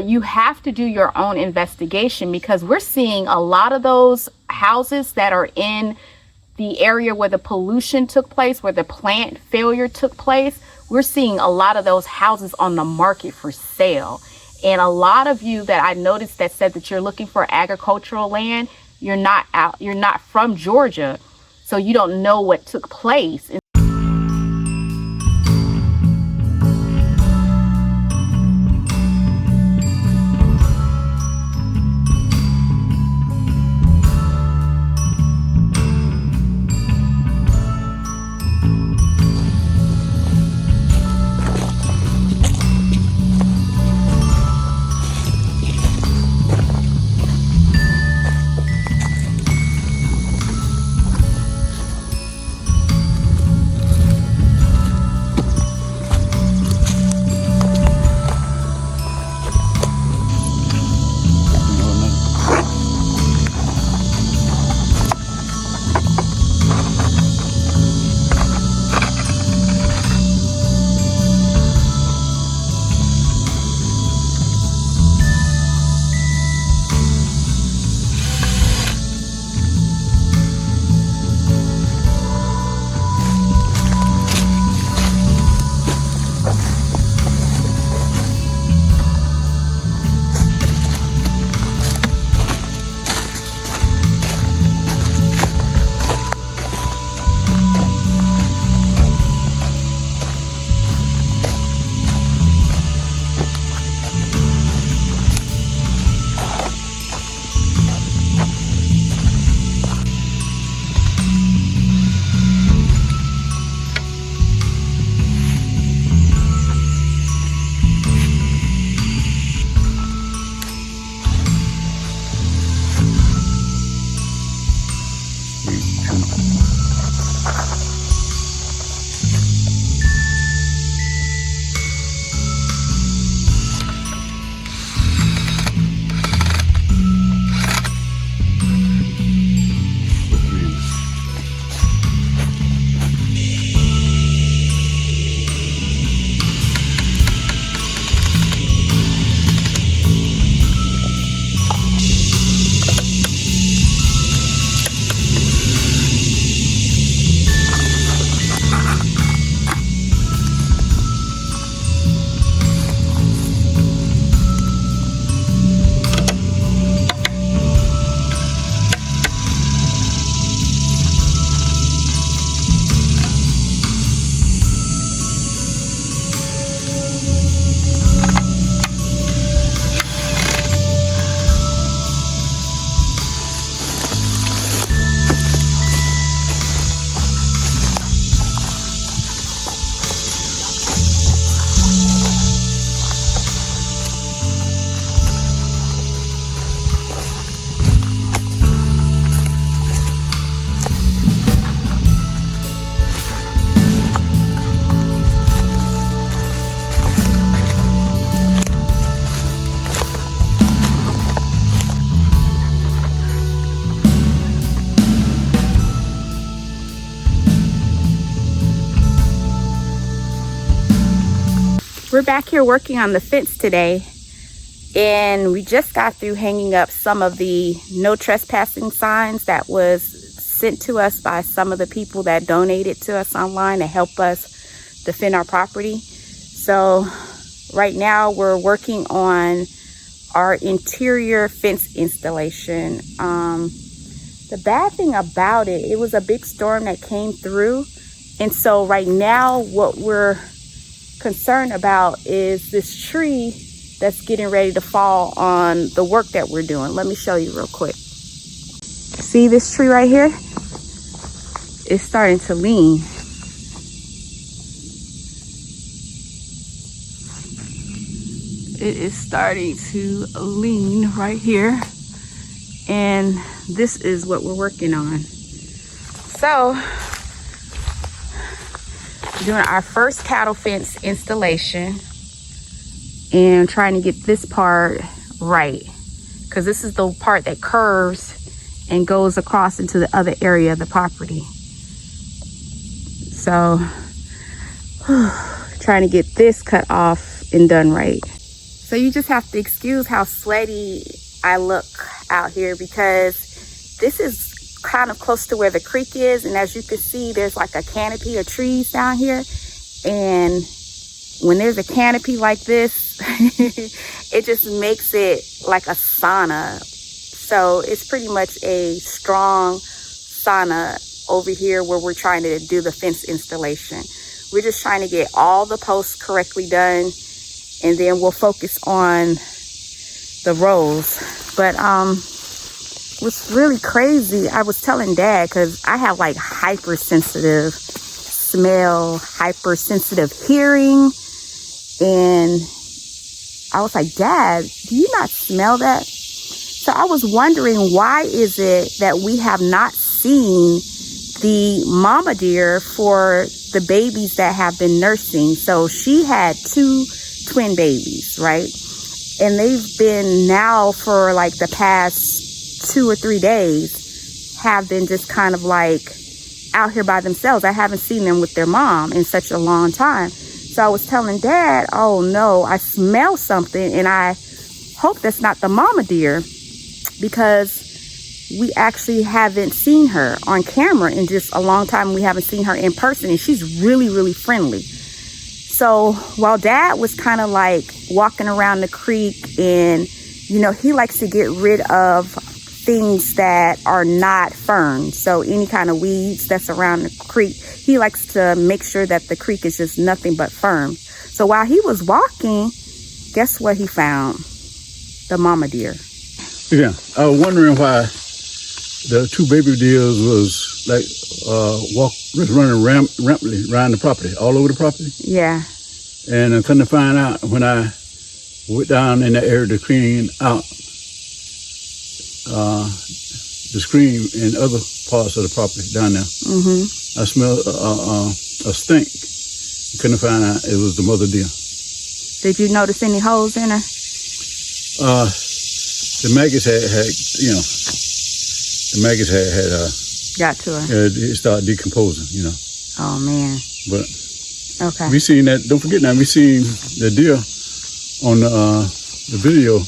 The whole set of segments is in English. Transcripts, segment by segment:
You have to do your own investigation, because we're seeing a lot of those houses that are in the area where the pollution took place, where the plant failure took place. We're seeing a lot of those houses on the market for sale. And a lot of you that I noticed that said that you're looking for agricultural land, you're not from Georgia, so you don't know what took place. We're back here working on the fence today, and we just got through hanging up some of the no trespassing signs that was sent to us by some of the people that donated to us online to help us defend our property. So right now we're working on our interior fence installation. The bad thing about it was a big storm that came through, and so right now what we're concerned about is this tree that's getting ready to fall on the work that we're doing. Let me show you real quick. See this tree right here? It's starting to lean. It is starting to lean right here, and this is what we're working on. So doing our first cattle fence installation and trying to get this part right, because this is the part that curves and goes across into the other area of the property. So trying to get this cut off and done right. So you just have to excuse how sweaty I look out here, because this is kind of close to where the creek is. And as you can see, there's like a canopy of trees down here. And when there's a canopy like this, it just makes it like a sauna. So it's pretty much a strong sauna over here where we're trying to do the fence installation. We're just trying to get all the posts correctly done, and then we'll focus on the rows. But what's really crazy, I was telling Dad, because I have like hypersensitive smell, hypersensitive hearing, and I was like, Dad, do you not smell that? So I was wondering, why is it that we have not seen the mama deer for the babies that have been nursing? So she had 2 twin babies, right? And they've been now for like the past 2 or 3 days, have been just kind of like out here by themselves. I haven't seen them with their mom in such a long time. So I was telling Dad, oh no, I smell something, and I hope that's not the mama deer, because we actually haven't seen her on camera in just a long time. We haven't seen her in person, and she's really, really friendly. So while Dad was kind of like walking around the creek, and, you know, he likes to get rid of things that are not ferns. So any kind of weeds that's around the creek, he likes to make sure that the creek is just nothing but fern. So while he was walking, guess what he found? The mama deer. Yeah, I was wondering why the 2 baby deers was like running rampantly around the property, all over the property. Yeah. And I couldn't find out when I went down in the area to clean out the screen in other parts of the property down there. I smelled a stink. Couldn't find out it was the mother deer. Did you notice any holes in her? The maggots had you know, the maggots had got to her. It started decomposing, you know. Oh man. But okay. We seen that. Don't forget now. We seen the deer on the video.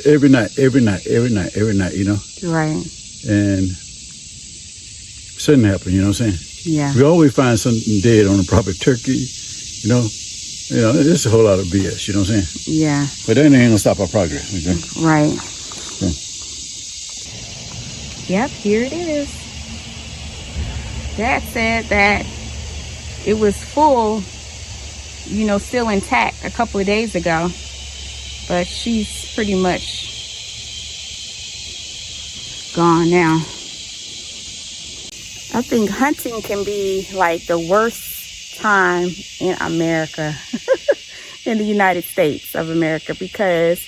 Every night. You know. Right. And something happened. You know what I'm saying? Yeah. We always find something dead on the property. Turkey. You know. It's a whole lot of BS. You know what I'm saying? Yeah. But that ain't gonna stop our progress. Okay? Right. Okay. Yep. Here it is. Dad said that it was full, you know, still intact a couple of days ago, but she's pretty much gone now. I think hunting can be like the worst time in America, in the United States of America, because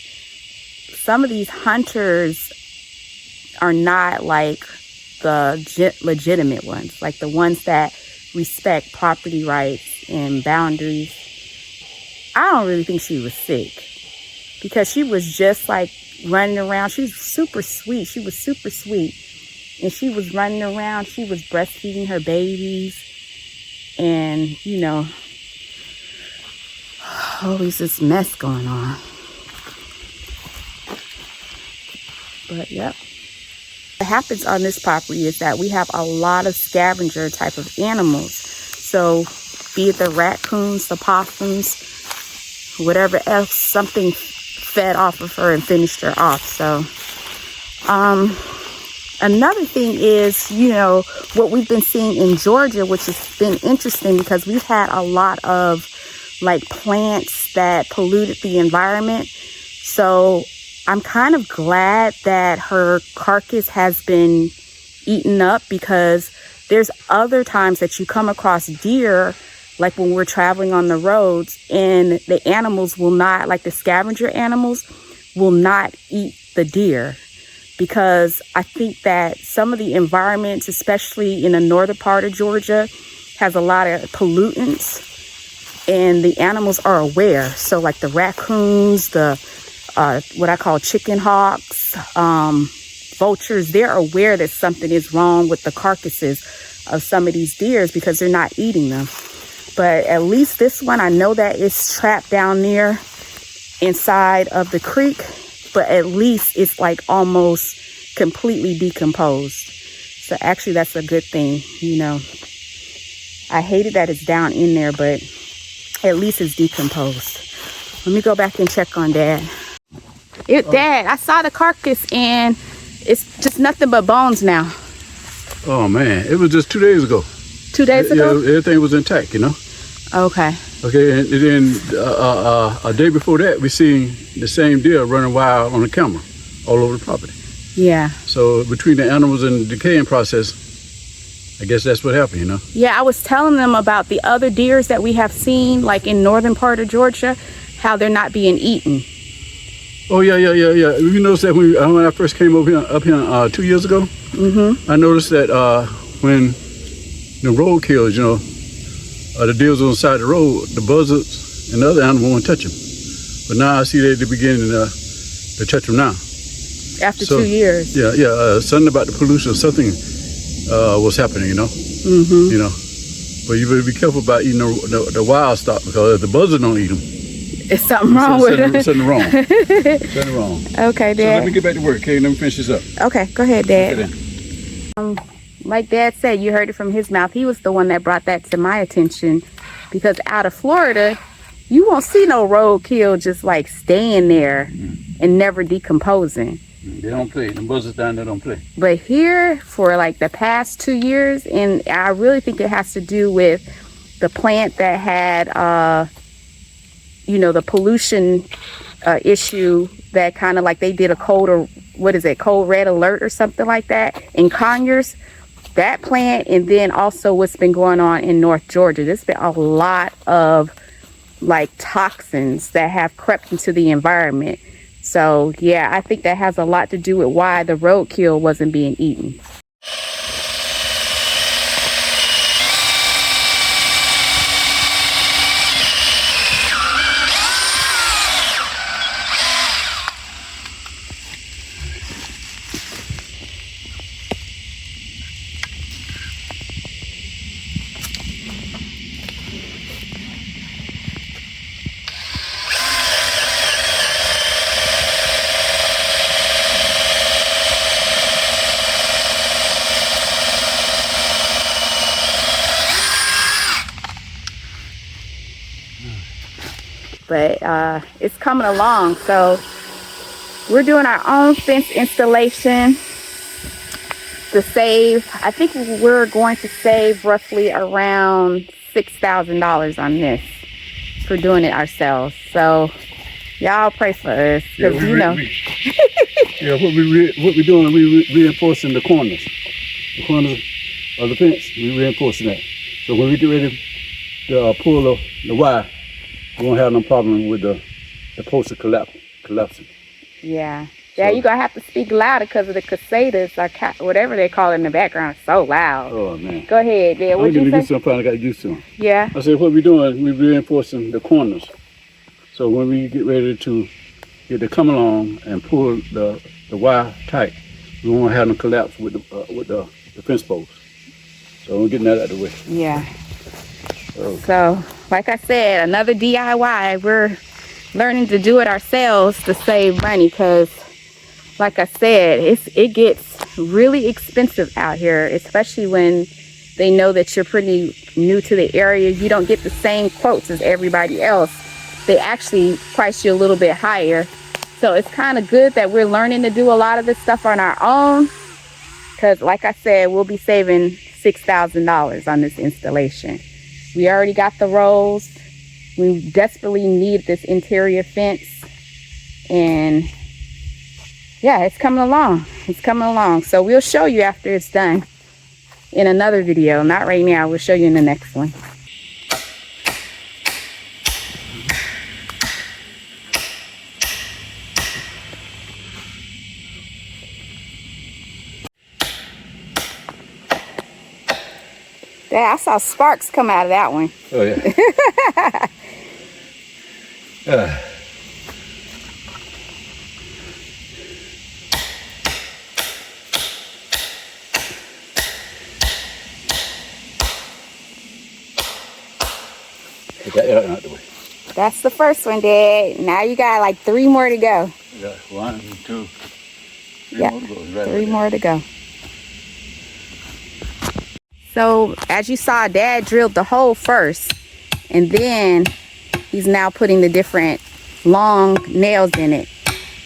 some of these hunters are not like the legitimate ones, like the ones that respect property rights and boundaries. I don't really think she was sick, because she was just like running around. She's super sweet. She was super sweet. And she was running around. She was breastfeeding her babies. And, you know, always this mess going on. But, yep. What happens on this property is that we have a lot of scavenger type of animals. So be it the raccoons, the possums, whatever else, something fed off of her and finished her off. So another thing is, you know, what we've been seeing in Georgia, which has been interesting, because we've had a lot of like plants that polluted the environment. So I'm kind of glad that her carcass has been eaten up, because there's other times that you come across deer, like when we're traveling on the roads, and the animals will not, like the scavenger animals, will not eat the deer. Because I think that some of the environments, especially in the northern part of Georgia, has a lot of pollutants, and the animals are aware. So like the raccoons, the what I call chicken hawks, vultures, they're aware that something is wrong with the carcasses of some of these deers, because they're not eating them. But at least this one, I know that it's trapped down there inside of the creek, but at least it's like almost completely decomposed. So actually that's a good thing, you know. I hated that it's down in there, but at least it's decomposed. Let me go back and check on Dad. Dad, I saw the carcass and it's just nothing but bones now. Oh man, it was just 2 days ago. 2 days ago? Yeah, everything was intact, you know. Okay. Okay, and then a day before that, we seen the same deer running wild on the camera all over the property. Yeah. So between the animals and the decaying process, I guess that's what happened, you know. Yeah, I was telling them about the other deers that we have seen, like in northern part of Georgia, how they're not being eaten. Oh yeah. You noticed that when I first came up here 2 years ago, I noticed that when the road kills, you know, the deers on the side of the road, the buzzards and the other animals won't touch them. But now I see they're beginning to touch them now. After 2 years. Yeah. Something about the pollution, something was happening, you know. You know, but you better be careful about eating the wild stock, because if the buzzards don't eat them, it's something wrong with it. Something wrong. Something wrong. Okay, Dad. So let me get back to work, okay? Let me finish this up. Okay, go ahead, Dad. Okay, Like Dad said, you heard it from his mouth. He was the one that brought that to my attention, because out of Florida, you won't see no roadkill just like staying there and never decomposing. They don't play. The buzzards down there don't play. But here, for like the past 2 years, and I really think it has to do with the plant that had, you know, the pollution issue, that kind of like they did a cold red alert or something like that in Conyers. That plant, and then also what's been going on in North Georgia. There's been a lot of like toxins that have crept into the environment. So yeah, I think that has a lot to do with why the roadkill wasn't being eaten. But it's coming along. So we're doing our own fence installation to save. I think we're going to save roughly around $6,000 on this for doing it ourselves. So y'all pray for us, because you know. What we're doing, we reinforcing the corners of the fence. We reinforcing that. So when we get ready to pull the wire, we won't have no problem with the posts collapsing. Yeah. Yeah, you're going to have to speak louder because of the cicadas or whatever they call it in the background. It's so loud. Oh, man. Go ahead, Dad. What you say? I'm finally got used to them. Yeah. I said, what we're doing, we're reinforcing the corners. So when we get ready to come along and pull the wire tight, we won't have them collapse with the fence posts. So we're getting that out of the way. Yeah. So, like I said, another DIY. We're learning to do it ourselves to save money, because, like I said, it gets really expensive out here, especially when they know that you're pretty new to the area. You don't get the same quotes as everybody else. They actually price you a little bit higher. So it's kind of good that we're learning to do a lot of this stuff on our own, because, like I said, we'll be saving $6,000 on this installation. We already got the rolls. We desperately need this interior fence. And yeah, it's coming along. It's coming along. So we'll show you after it's done in another video. Not right now. We'll show you in the next one. Yeah, I saw sparks come out of that one. Oh, yeah. Get that out of the way. That's the first one, Dad. Now you got like 3 more to go. Yeah, 1, 2, 3 Yeah, more to go. Right 3 more to go. So as you saw, Dad drilled the hole first, and then he's now putting the different long nails in it.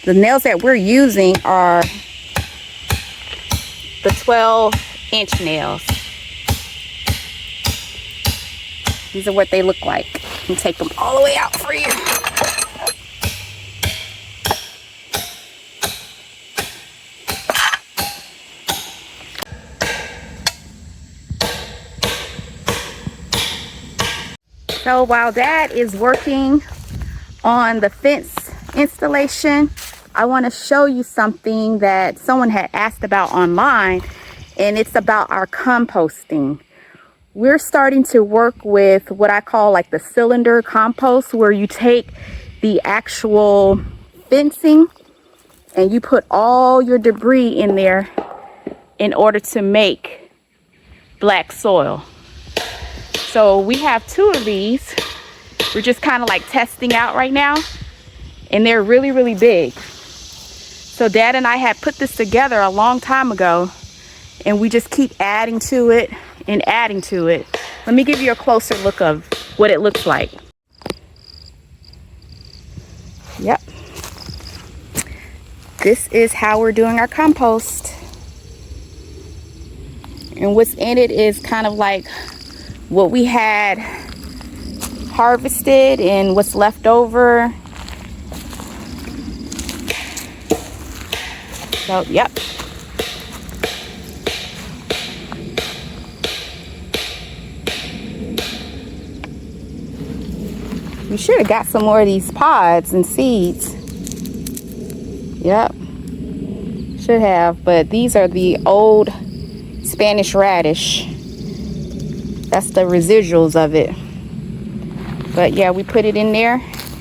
The nails that we're using are the 12-inch nails. These are what they look like. I can take them all the way out for you. So while Dad is working on the fence installation, I want to show you something that someone had asked about online, and it's about our composting. We're starting to work with what I call like the cylinder compost, where you take the actual fencing and you put all your debris in there in order to make black soil. So we have 2 of these. We're just kind of like testing out right now, and they're really, really big. So Dad and I had put this together a long time ago, and we just keep adding to it and adding to it. Let me give you a closer look of what it looks like. Yep. This is how we're doing our compost. And what's in it is kind of like what we had harvested and what's left over. So, yep. We should have got some more of these pods and seeds. Yep. Should have, but these are the old Spanish radish. That's the residuals of it. But yeah, we put it in there,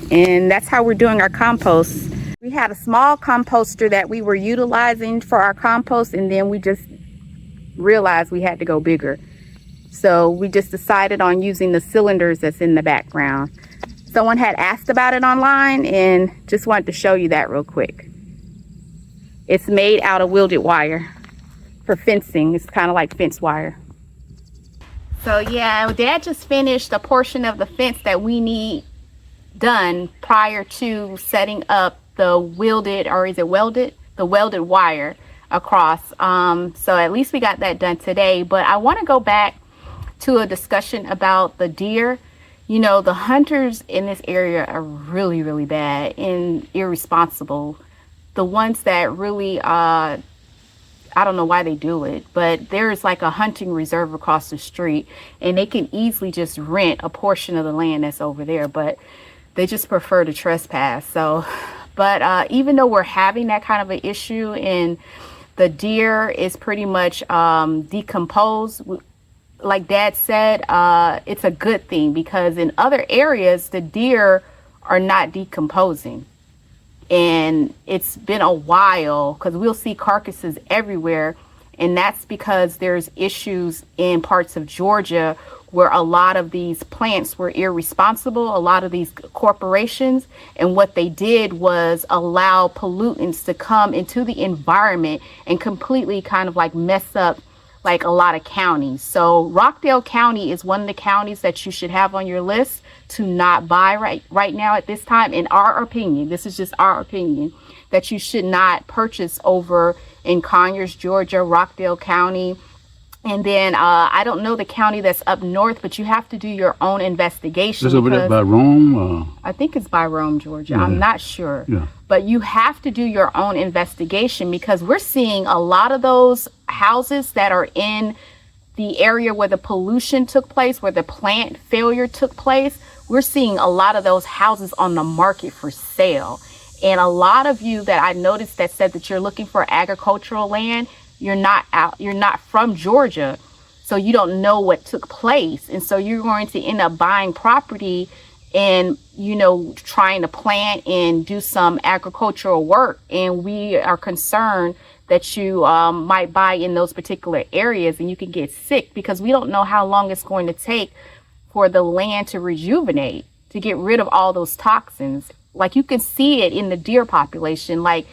and that's how we're doing our compost. We had a small composter that we were utilizing for our compost, and then we just realized we had to go bigger. So we just decided on using the cylinders that's in the background. Someone had asked about it online, and just wanted to show you that real quick. It's made out of welded wire for fencing. It's kind of like fence wire. So yeah, Dad just finished a portion of the fence that we need done prior to setting up the welded, or is it welded? The welded wire across. So at least we got that done today. But I want to go back to a discussion about the deer. You know, the hunters in this area are really, really bad and irresponsible. The ones that really, I don't know why they do it, but there's like a hunting reserve across the street, and they can easily just rent a portion of the land that's over there, but they just prefer to trespass. So, but even though we're having that kind of an issue and the deer is pretty much decomposed, like Dad said, it's a good thing, because in other areas, the deer are not decomposing. And it's been a while, because we'll see carcasses everywhere. And that's because there's issues in parts of Georgia where a lot of these plants were irresponsible, a lot of these corporations. And what they did was allow pollutants to come into the environment and completely kind of like mess up like a lot of counties. So Rockdale County is one of the counties that you should have on your list to not buy right now at this time. In our opinion, this is just our opinion, that you should not purchase over in Conyers, Georgia, Rockdale County. And then I don't know the county that's up north, but you have to do your own investigation. Is it over there by Rome? I think it's by Rome, Georgia. Yeah. I'm not sure. Yeah. But you have to do your own investigation, because we're seeing a lot of those houses that are in the area where the pollution took place, where the plant failure took place. We're seeing a lot of those houses on the market for sale. And a lot of you that I noticed that said that you're looking for agricultural land, you're not from Georgia, so you don't know what took place. And so you're going to end up buying property and, you know, trying to plant and do some agricultural work. And we are concerned that you might buy in those particular areas and you can get sick, because we don't know how long it's going to take for the land to rejuvenate. to get rid of all those toxins. Like you can see it in the deer population. Like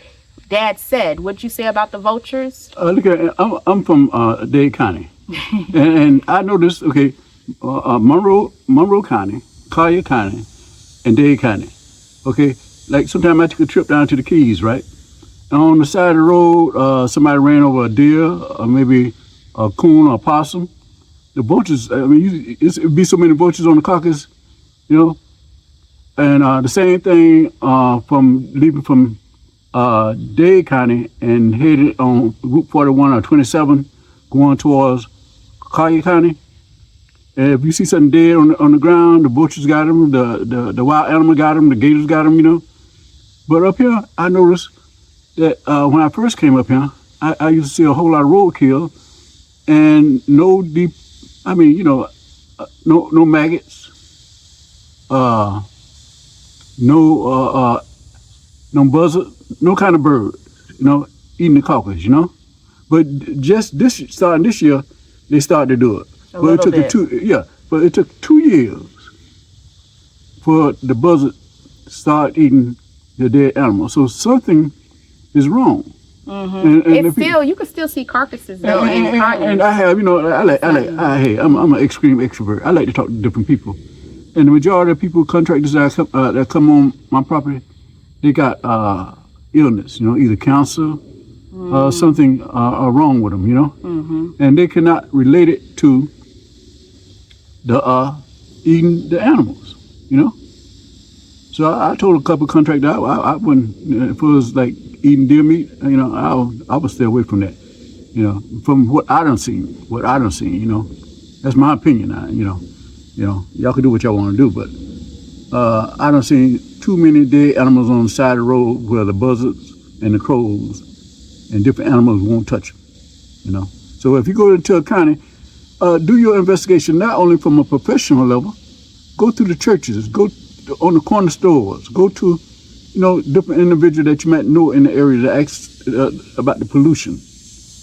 Dad said, what'd you say about the vultures? Look at I'm from Dade County, and I noticed Monroe County, Collier County, and Dade County. Okay, like sometimes I took a trip down to the Keys, right? And on the side of the road, somebody ran over a deer, or maybe a coon or a possum. The vultures, I mean, it'd be so many vultures on the carcass, you know. And the same thing from leaving from Dade County and headed on Route 41 or 27, going towards Collier County. And if you see something dead on the ground, the vultures got them, the wild animal got them, the gators got them, you know. But up here, I noticed that when I first came up here, I used to see a whole lot of roadkill and no deep, I mean, you know, no maggots, no buzzard, no kind of bird, you know, eating the carcass, you know. But just starting this year, they started to do it. But it took 2 years for the buzzard to start eating the dead animal. So something is wrong. Mm-hmm. And you can still see carcasses though. And I have, you know, I'm an extreme extrovert. I like to talk to different people. And the majority of people, contractors that come on my property, they got illness, you know, either cancer, something wrong with them, you know. Mm-hmm. And they cannot relate it to the eating the animals, you know. So I told a couple of contractors I wouldn't, if it was like eating deer meat, you know, I would stay away from that, you know, from what I done seen, you know. That's my opinion, you know, y'all can do what y'all want to do, but I done seen too many dead animals on the side of the road where the buzzards and the crows and different animals won't touch them, you know. So if you go into a county, do your investigation not only from a professional level, go to the churches, go on the corner stores, go to, you know, different individuals that you might know in the area to ask about the pollution,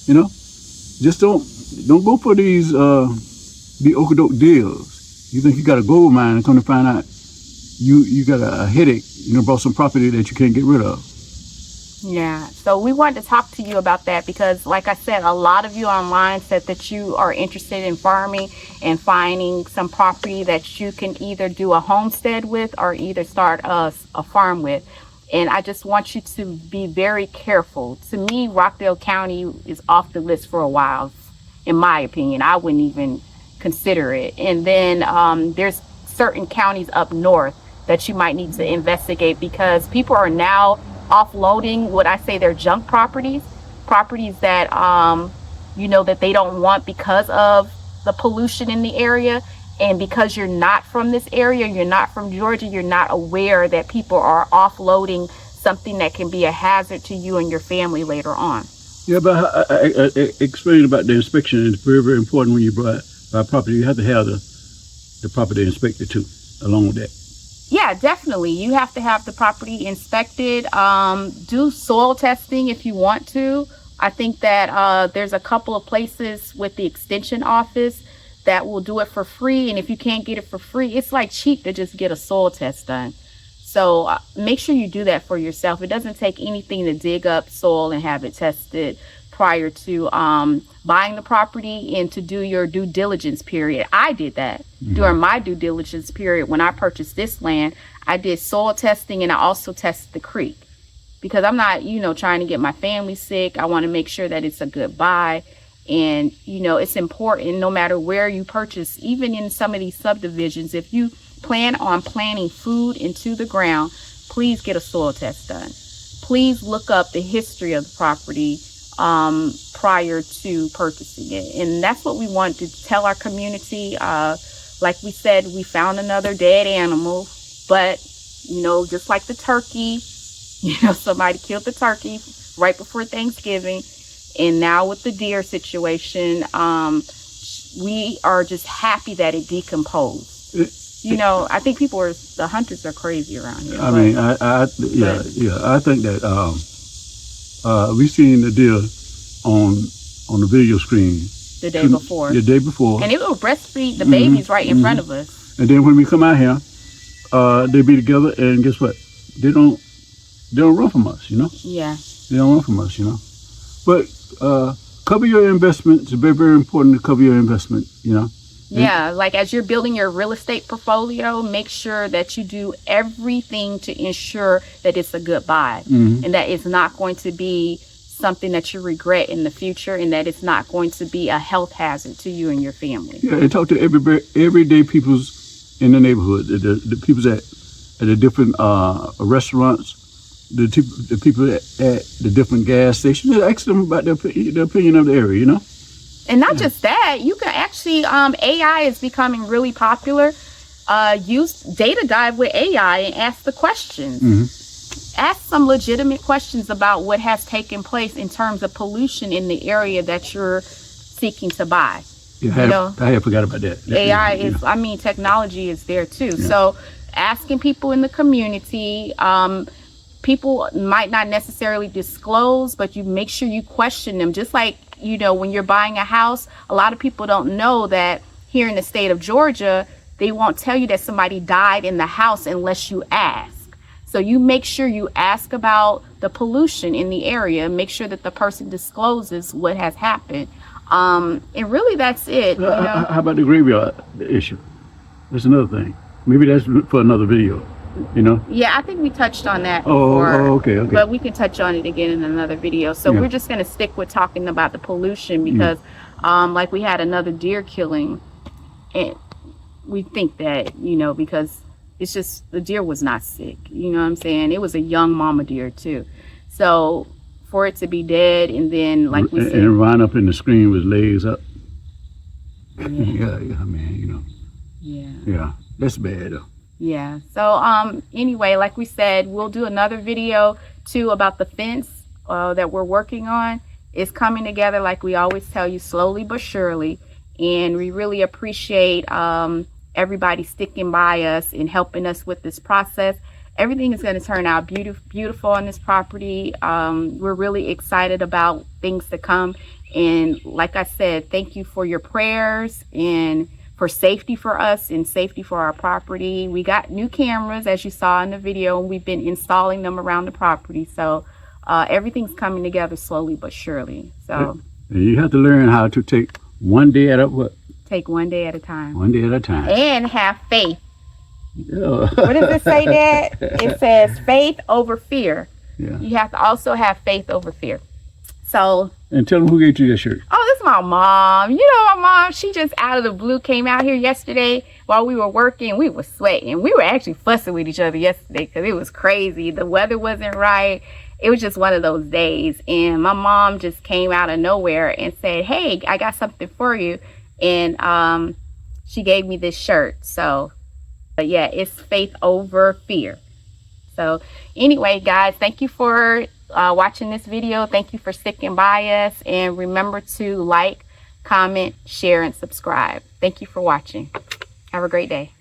you know. Just don't go for these the okadoke deals. You think you got a gold mine and come to find out you got a headache, you know, bought some property that you can't get rid of. Yeah, so we wanted to talk to you about that because, like I said, a lot of you online said that you are interested in farming and finding some property that you can either do a homestead with or either start a farm with. And I just want you to be very careful. To me, Rockdale County is off the list for a while, in my opinion. I wouldn't even consider it. And then there's certain counties up north that you might need to investigate because people are now offloading what I say they're junk properties that you know that they don't want because of the pollution in the area, and because you're not from this area, you're not from Georgia, you're not aware that people are offloading something that can be a hazard to you and your family later on. Yeah, but I explained about the inspection. It's very, very important when you buy property. You have to have the property inspected too, along with that. Yeah, definitely. You have to have the property inspected. Do soil testing if you want to. I think that there's a couple of places with the extension office that will do it for free. And if you can't get it for free, it's like cheap to just get a soil test done. So make sure you do that for yourself. It doesn't take anything to dig up soil and have it tested prior to buying the property and to do your due diligence period. I did that during my due diligence period. When I purchased this land, I did soil testing and I also tested the creek because I'm not, you know, trying to get my family sick. I want to make sure that it's a good buy. And, you know, it's important no matter where you purchase, even in some of these subdivisions, if you plan on planting food into the ground, please get a soil test done. Please look up the history of the property prior to purchasing it. And that's what we want to tell our community. Like we said, we found another dead animal, but, you know, just like the turkey, you know, somebody killed the turkey right before Thanksgiving. And now with the deer situation, we are just happy that it decomposed. You know, I think the hunters are crazy around here. I think that we seen the deer on the video screen the day before. The day before. And it will breastfeed the babies right in front of us. And then when we come out here, they be together, and guess what? They don't run from us, you know. Yeah. They don't run from us, you know. But cover your investment. It's very, very important to cover your investment, you know. Yeah, like as you're building your real estate portfolio, make sure that you do everything to ensure that it's a good buy, and that it's not going to be something that you regret in the future, and that it's not going to be a health hazard to you and your family. Yeah, and talk to everyday peoples in the neighborhood, the people at the different restaurants, the people at the different gas stations. Ask them about their opinion of the area, you know. And not just that, you can actually, AI is becoming really popular. Use data dive with AI and ask the questions. Ask some legitimate questions about what has taken place in terms of pollution in the area that you're seeking to buy. Yeah, I had forgot about that. AI is, I mean, technology is there too. Yeah. So asking people in the community, people might not necessarily disclose, but you make sure you question them. Just like, you know, when you're buying a house, a lot of people don't know that here in the state of Georgia, they won't tell you that somebody died in the house unless you ask. So you make sure you ask about the pollution in the area, make sure that the person discloses what has happened. And really that's it. You know? How about the graveyard issue? That's another thing. Maybe that's for another video. You know? Yeah, I think we touched on that before. Okay. But we can touch on it again in another video. So we're just going to stick with talking about the pollution because like we had another deer killing, and we think that, you know, because it's just the deer was not sick. You know what I'm saying? It was a young mama deer too. So for it to be dead and then like we said, and run up in the screen with legs up. Yeah, man, you know. Yeah, that's bad though. Yeah. So anyway, like we said, we'll do another video too about the fence that we're working on. It's coming together, like we always tell you, slowly but surely. And we really appreciate everybody sticking by us and helping us with this process. Everything is going to turn out beautiful on this property. We're really excited about things to come. And like I said, thank you for your prayers and for safety for us and safety for our property. We got new cameras, as you saw in the video, and we've been installing them around the property. So everything's coming together slowly but surely. So you have to learn how to take one day at a what? Take one day at a time. One day at a time. And have faith. Yeah. What does it say, Dad? It says faith over fear. Yeah. You have to also have faith over fear. So. And tell them who gave you that shirt. Oh, this is my mom. You know my mom, she just out of the blue came out here yesterday while we were working. We were sweating. We were actually fussing with each other yesterday because it was crazy. The weather wasn't right. It was just one of those days. And my mom just came out of nowhere and said, hey, I got something for you. And she gave me this shirt. So, but yeah, it's faith over fear. So anyway, guys, thank you for watching this video. Thank you for sticking by us, and remember to like, comment, share, and subscribe. Thank you for watching. Have a great day.